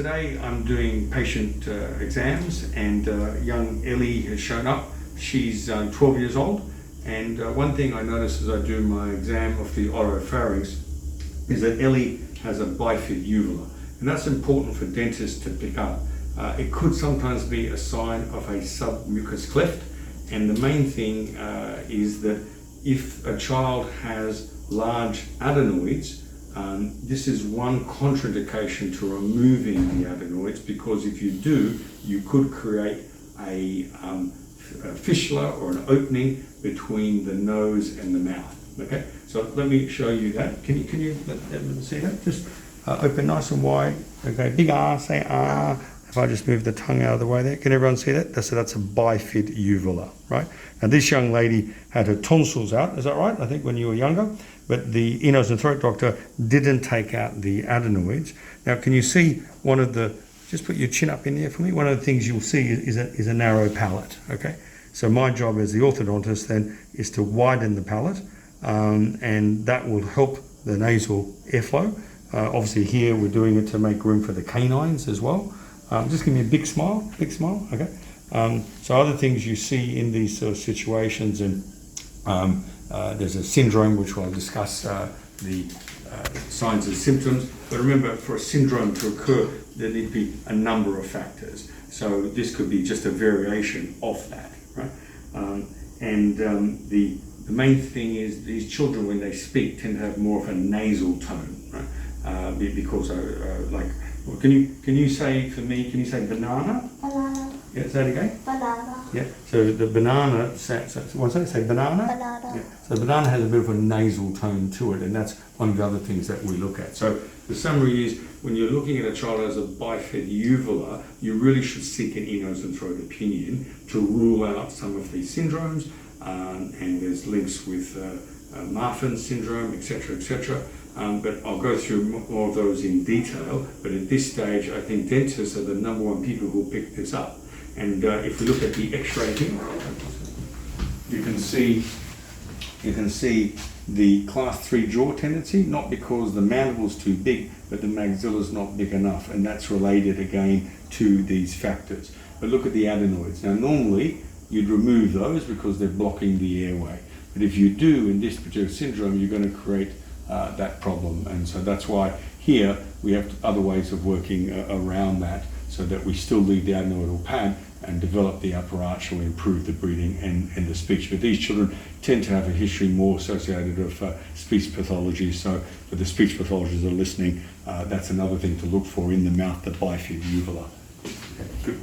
Today I'm doing patient exams, and young Ellie has shown up. She's 12 years old, and one thing I notice as I do my exam of the oropharynx is that Ellie has a bifid uvula, and that's important for dentists to pick up. It could sometimes be a sign of a submucous cleft, and the main thing is that if a child has large adenoids, this is one contraindication to removing the adenoids, because if you do, you could create a fistula or an opening between the nose and the mouth. Okay, so let me show you that. Can you let everyone see that? Just open nice and wide. Okay, big R, say R. If I just move the tongue out of the way there, can everyone see that? So that's a bifid uvula, right? Now this young lady had her tonsils out, is that right? I think when you were younger, but the ear, nose and throat doctor didn't take out the adenoids. Now can you see one of the, just put your chin up in there for me, one of the things you'll see is a narrow palate, okay? So my job as the orthodontist then is to widen the palate, and that will help the nasal airflow. Obviously here we're doing it to make room for the canines as well. Just give me a big smile, okay? So other things you see in these sort of situations, and there's a syndrome which I'll discuss the signs and symptoms. But remember, for a syndrome to occur, there need to be a number of factors. So this could be just a variation of that, right? The main thing is these children, when they speak, tend to have more of a nasal tone, right? Because like, well, can you say for me? Can you say banana? Banana. Yeah, say it again. Banana. Yeah. So the banana. What's that? Say banana. Banana. Yeah. So banana has a bit of a nasal tone to it, and that's one of the other things that we look at. So the summary is, when you're looking at a child who has a bifid uvula, you really should seek an ear, nose and throat opinion to rule out some of these syndromes, and there's links with Marfan syndrome, etc., etc. But I'll go through more of those in detail. But at this stage, I think dentists are the number one people who will pick this up. And if we look at the X-ray here, you can see the class 3 jaw tendency, not because the mandible's too big, but the maxilla's not big enough, and that's related again to these factors. But look at the adenoids. Now normally you'd remove those because they're blocking the airway. But if you do, in this particular syndrome, you're going to create that problem, and so that's why here we have other ways of working around that, so that we still leave the adenoidal pad and develop the upper arch, and improve the breathing and the speech. But these children tend to have a history more associated with speech pathology, so for the speech pathologists that are listening, that's another thing to look for in the mouth, the bifid uvula. Okay, good.